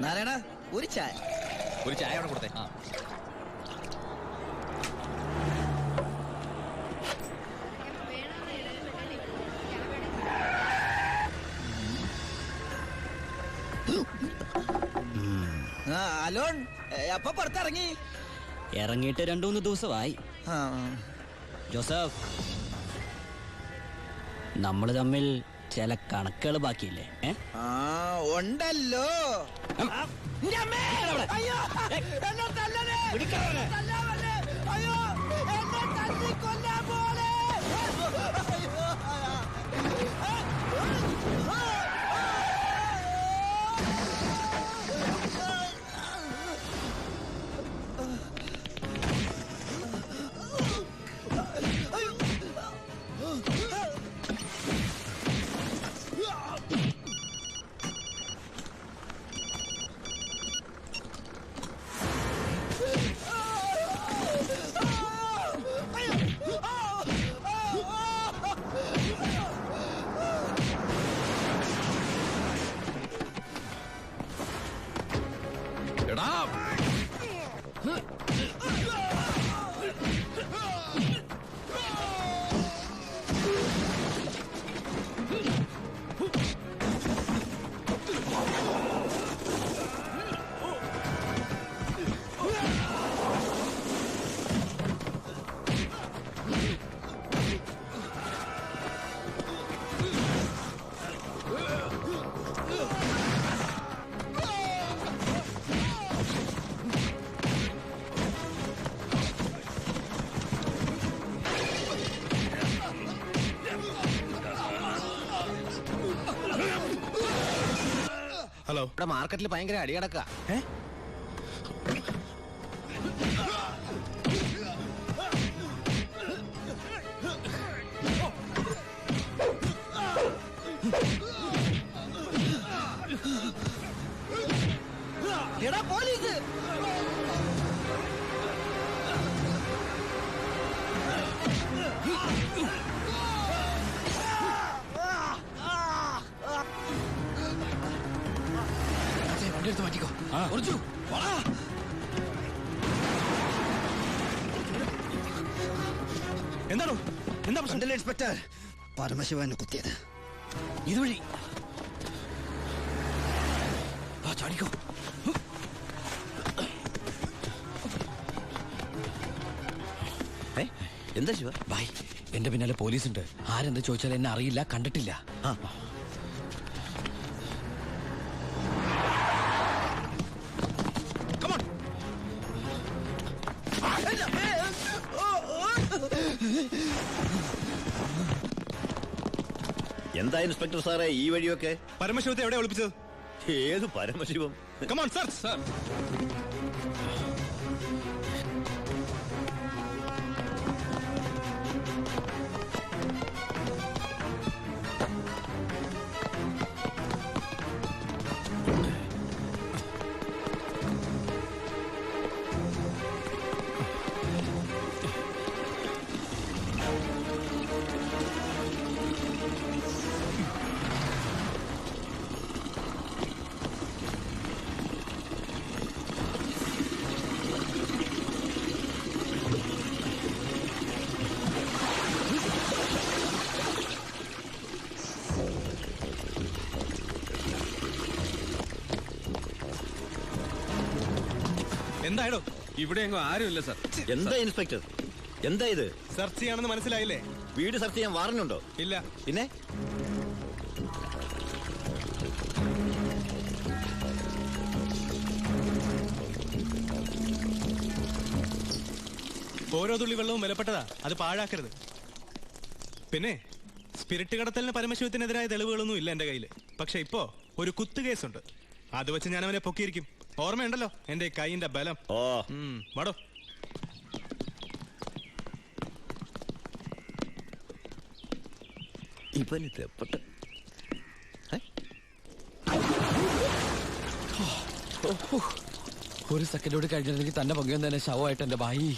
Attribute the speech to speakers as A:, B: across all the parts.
A: നാരായണ ഒരു ചായ
B: അവിടെ കൊടുത്തേ.
A: അലോൺ അപ്പൊ പുറത്തിറങ്ങി
C: ഇറങ്ങിയിട്ട് 2-3 ദിവസമായി. ജോസഫ്, നമ്മൾ തമ്മിൽ ചില കണക്കുകൾ ബാക്കിയില്ലേ?
A: ഉണ്ടല്ലോ.
B: ഹലോ, ഇവിടെ മാർക്കറ്റിൽ ഭയങ്കര അടി കിടക്കുക.
A: പോലീസ്
B: വണ്ടി എടുത്ത് മാറ്റിക്കോ. എന്താണോ? എന്താ പ്രശ്നം?
A: ഇൻസ്പെക്ടർ, പരമശിവനെ കുത്തിയത്
B: ഇതുവഴി. ചാടിക്കോ.
A: എന്താ ശിവ?
B: ബായ്, എന്റെ പിന്നാലെ പോലീസുണ്ട്. ആരെന്ത് ചോദിച്ചാൽ എന്നെ അറിയില്ല, കണ്ടിട്ടില്ല.
D: എന്താ ഇൻസ്പെക്ടർ സാറേ ഈ വഴിയൊക്കെ?
B: പരമശിവത്തെ എവിടെ ഒളിപ്പിച്ചത്?
D: ഏത് പരമശിവം?
B: Come on sir. സർ, എന്തായാലും ഇവിടെ എങ്ങോ ആരുമില്ല സർ.
D: എന്താ ഇൻസ്പെക്ടർ, എന്താ ഇത്?
B: സെർച്ച് ചെയ്യാണെന്ന് മനസ്സിലായില്ലേ?
D: വീട് സെർച്ച് ചെയ്യാൻ വാറണ്ടുണ്ടോ?
B: ഇല്ല.
D: പിന്നെ
B: ഓരോ തുള്ളി വെള്ളവും വിലപ്പെട്ടതാ, അത് പാഴാക്കരുത്. പിന്നെ സ്പിരിറ്റ് കടത്തലിന് പരമശിവത്തിനെതിരായ തെളിവുകളൊന്നും ഇല്ല എന്റെ കയ്യില്. പക്ഷെ ഇപ്പോ ഒരു കുത്തുകേസുണ്ട്. അത് വെച്ച് ഞാൻ അവനെ പൊക്കിയിരിക്കും. ഓർമ്മയുണ്ടല്ലോ എന്റെ കൈയിന്റെ ബലം. വാടോ. ഒരു സെക്കൻഡ് കൂടി കഴിഞ്ഞിരുന്നെങ്കിൽ തന്നെ പൊങ്ങിയും തന്നെ ശവമായിട്ട് എന്റെ ഭായി.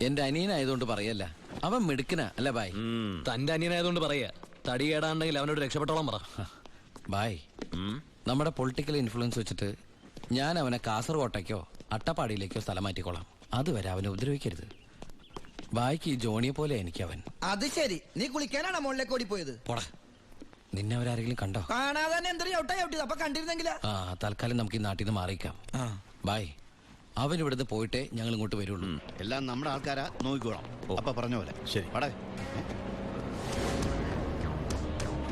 E: എന്റെ അനിയനായതുകൊണ്ട് പറയല്ല, അവൻ മിടുക്കനാ അല്ലേ ബായ്?
F: തന്റെ അനിയനായതുകൊണ്ട് പറയാ, തടി കേടാണ്ടെങ്കിൽ അവനോട് രക്ഷപ്പെട്ടോളം പറ.
E: ബായ്, നമ്മുടെ പൊളിറ്റിക്കൽ ഇൻഫ്ലുവൻസ് വെച്ചിട്ട് ഞാൻ അവനെ കാസർകോട്ടേക്കോ അട്ടപ്പാടിയിലേക്കോ സ്ഥലം മാറ്റിക്കോളാം. അതുവരെ അവനെ ഉപദ്രവിക്കരുത്. ബായ്ക്ക് ഈ ജോണിയെ പോലെ എനിക്ക് അവൻ.
A: അത് ശരി, നീ കുളിക്കാനാണോ മുകളിലേക്ക് ഓടിപ്പോയത്?
E: പോടാ, നിന്നെ അവരാരെങ്കിലും കണ്ടോ?
A: കാണാതെ തന്നെ എന്തൊരു ചവിട്ടിയത്, അപ്പൊ കണ്ടിരുന്നെങ്കിലാ.
E: ആ, തൽക്കാലം നമുക്ക് ഈ നാട്ടിൽ നിന്ന് മാറിയിക്കാം. ബായ്, അവൻ ഇവിടുന്ന് പോയിട്ടേ ഞങ്ങൾ ഇങ്ങോട്ട് വരുള്ളൂ.
G: എല്ലാം നമ്മുടെ ആൾക്കാരാ, നോക്കിക്കോളാം. അപ്പൊ പറഞ്ഞ പോലെ ശരി. പടേ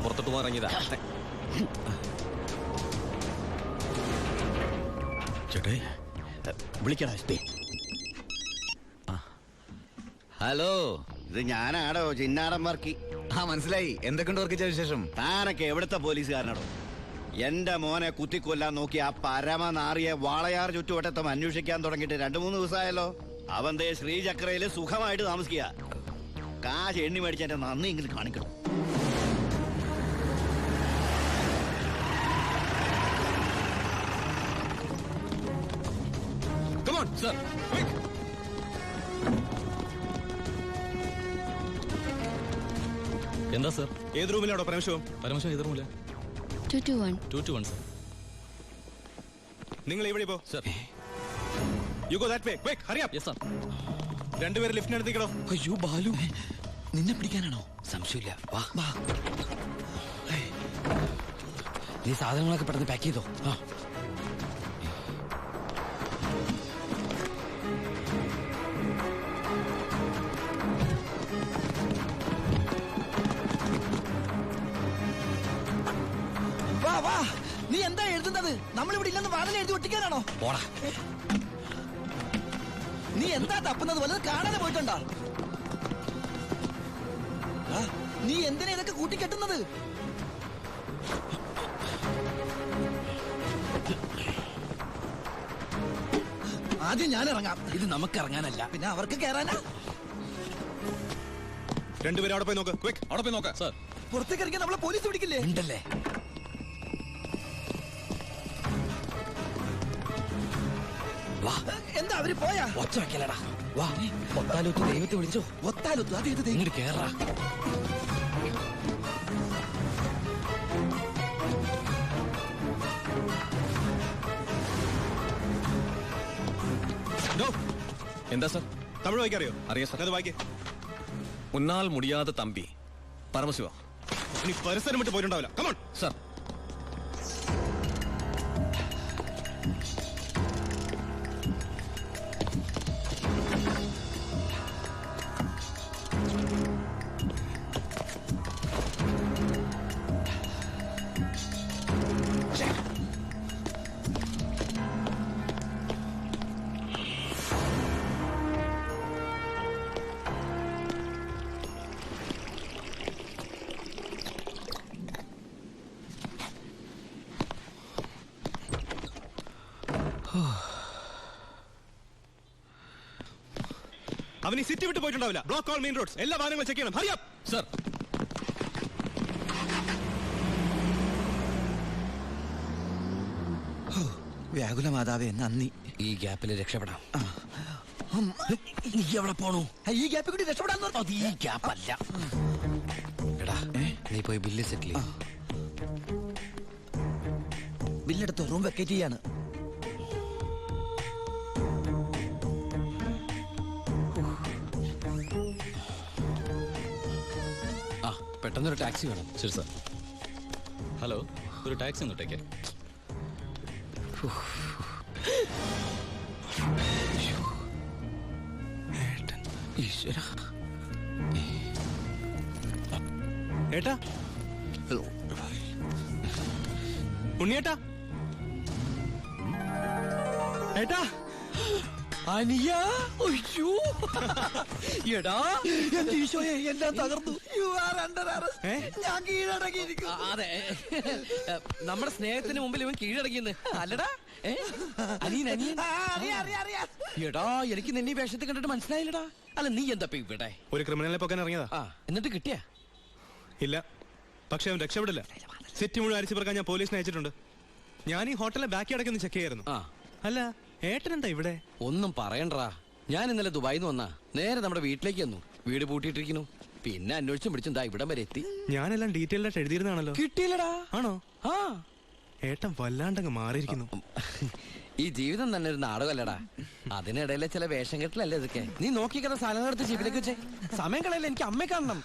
F: പുറത്തോട്ട് ഇറങ്ങിയതാ.
G: ചേട്ടേ വിളിക്കടാ.
D: ഹലോ,
G: ഇത് ഞാനാടോ ചിന്നാടൻ വർക്കി.
F: മനസ്സിലായി. എന്തൊക്കെയുണ്ട് വർക്കിച്ച വിശേഷം?
G: താനൊക്കെ എവിടുത്തെ പോലീസുകാരനാടോ? എന്റെ മോനെ കുത്തിക്കൊല്ലാൻ നോക്കി ആ പരമനാറിയെ വാളയാർ ചുറ്റുവട്ടത്തും അന്വേഷിക്കാൻ തുടങ്ങിയിട്ട് 2-3 ദിവസമായല്ലോ. അവൻ ദേ ശ്രീചക്രയില് സുഖമായിട്ട് താമസിക്കുക. കാശ് എണ്ണി മേടിച്ചെന്റെ നന്ദി ഇങ്ങനെ കാണിക്കണം.
B: Come on, sir. Quick.
F: എന്താ സർ?
B: ഏത് റൂമിലാണോ പരമശിവം?
F: പരമശിവം ഏത് റൂമില്ല?
H: 221.
F: 221 സർ.
B: നിങ്ങൾ ഇവിടെ പോ.
F: Sir.
B: You go that way. Quick, hurry up.
F: Yes sir.
B: രണ്ടുപേരും ലിഫ്റ്റിനടുത്തേക്കടോ.
E: അയ്യോ ബാലു, നിന്നെ പിടിക്കാനാണോ? സംശയമില്ല, വാ. നീ സാധനങ്ങളൊക്കെ പെട്ടെന്ന് പാക്ക് ചെയ്തോ. ആ,
A: വാ വാ, നീ എന്താ എഴുതുന്നത്? നമ്മളിവിടെ ഇല്ലെന്ന് വാതിൽ എഴുതി ഒട്ടിക്കാനാണോ?
E: പോടാ.
A: നീ എന്താ തപ്പുന്നത്? വല്ലത് കാണാതെ പോയിട്ടുണ്ടോ? നീ എന്തിനാ ഇതൊക്കെ കൂട്ടിക്കെട്ടുന്നത്? ആദ്യം ഞാൻ ഇറങ്ങാം.
E: ഇത് നമുക്ക് ഇറങ്ങാനല്ല,
A: പിന്നെ അവർക്ക് കയറാനാ.
B: രണ്ടുപേരും അവിടെ പോയി നോക്ക്. ക്വിക്ക്, അവിടെ പോയി നോക്ക്.
F: സർ.
A: പുറത്തേക്ക് ഇറങ്ങിയാൽ നമ്മളെ പോലീസ് പിടിക്കില്ലേ?
E: ഉണ്ടല്ലേ? വാ,
A: എന്താ അവര് പോയാ?
E: ഒച്ച വെക്കലടാ. വാ, ഒത്താലൊത്ത് ദൈവത്തെ വിളിച്ചോ.
A: ഒത്താലൊത്തു അത് ഇത്
E: ഇങ്ങോട്ട് കേറാ.
F: എന്താ സർ?
B: തമിഴ് വായിക്കറിയോ?
F: അറിയാം സർ.
B: അത് വായിക്കേ.
F: ഉന്നാൽ മുടിയാതെ തമ്പി പരമശിവ.
B: നീ പരിസരം വിട്ട് പോയിട്ടുണ്ടാവില്ല. Come on
F: sir.
B: അവൻ ഈ സിറ്റി വിട്ട് പോയിട്ടുണ്ടാവില്ല. ബ്ലോക്ക് ഓൾ മെയിൻ റോഡ്സ്, എല്ലാ വാഹനങ്ങളും ചെക്ക് ചെയ്യണം. Hurry up
F: sir.
A: വ്യാകുല മാതാവേ നന്ദി.
E: ഈ ഗ്യാപ്പിൽ രക്ഷപ്പെടാം. നീ എവിടെ പോണു?
A: ഈ ഗ്യാപ്പിൽ കൂടി രക്ഷപ്പെടാൻ
E: അത് ഈ ഗ്യാപ്പല്ല. എടാ, നീ പോയി ബില്ല് സെറ്റിൽ ചെയ്യ്.
A: ബില്ലെടുത്ത് റൂം വെക്കേറ്റ് ചെയ്യാണ്.
E: ആ, പെട്ടെന്നൊരു ടാക്സി വേണം.
F: ശരി സർ. ഹലോ, ഒരു ടാക്സി ഒന്നിട്ടേക്ക്.
E: ഈശ്വരാ.
B: ഏട്ടാ, ഉണ്ണിയേട്ടാ, ഏട്ടാ,
E: അനിയ, അയ്യോ, എടാ, എന്റെ ഈശോയെ, എല്ലാം തകർന്നു.
A: You are under arrest. ഞാൻ കീഴടങ്ങിയിരിക്കുന്നു.
E: അതെ, നമ്മുടെ സ്നേഹത്തിന് മുമ്പിൽ ഇവൻ കീഴടങ്ങിയെന്ന് അല്ലടാ. അനിയൻ അനിയൻ.
A: അറിയാം.
E: എടാ, എനിക്ക് നിന്നെ ഈ വേഷത്തെ കണ്ടിട്ട് മനസ്സിലായില്ലടാ. അല്ല, നീ എന്താ ഇവിടെ?
B: ഒരു ക്രിമിനലിനെ പൊക്കാൻ ഇറങ്ങിയതാ.
E: ആ, എന്നിട്ട് കിട്ടിയാ?
B: ഇല്ല, പക്ഷെ അവൻ രക്ഷപ്പെടില്ല. സിറ്റി മുഴുവൻ അരിച്ചു പറക്കാൻ ഞാൻ പോലീസിനെ അയച്ചിട്ടുണ്ട്. ഞാൻ ഈ ഹോട്ടലിലെ ബാക്കി അടക്കൊന്ന് ചെക്ക് ചെയ്യായിരുന്നു.
E: ആ,
B: അല്ല, ഏട്ടൻ എന്താ ഇവിടെ?
E: ഒന്നും പറയണ്ടാ. ഞാൻ ഇന്നലെ ദുബായിന്ന് വന്നാ നേരെ നമ്മുടെ വീട്ടിലേക്ക് വന്നു. വീട് പൂട്ടിയിട്ടിരിക്കുന്നു. പിന്നെ അന്വേഷിച്ചും പിടിച്ചും ദാ ഇവിടം വരെ എത്തി.
B: ഞാനെല്ലാം ഡീറ്റെയിൽഡ് ആയിട്ട് എഴുതിയിരുന്നാണല്ലോ.
E: കിട്ടിയില്ലടാ.
B: ആണോ?
E: ആ,
B: ഏട്ടൻ വല്ലാണ്ടങ്ങ് മാറിയിരിക്കുന്നു.
E: ഈ ജീവിതം തന്നെ ഒരു നാടകമല്ലടാ. അതിനിടയിലെ ചില വേഷം കെട്ടിലല്ലേ ഇതൊക്കെ. നീ നോക്കിക്കുന്ന സാധനങ്ങൾ എടുത്ത് ജീപ്പിലേക്ക് വെച്ചേ. സമയം കളയല്ലേ, എനിക്ക് അമ്മയെ കാണണം.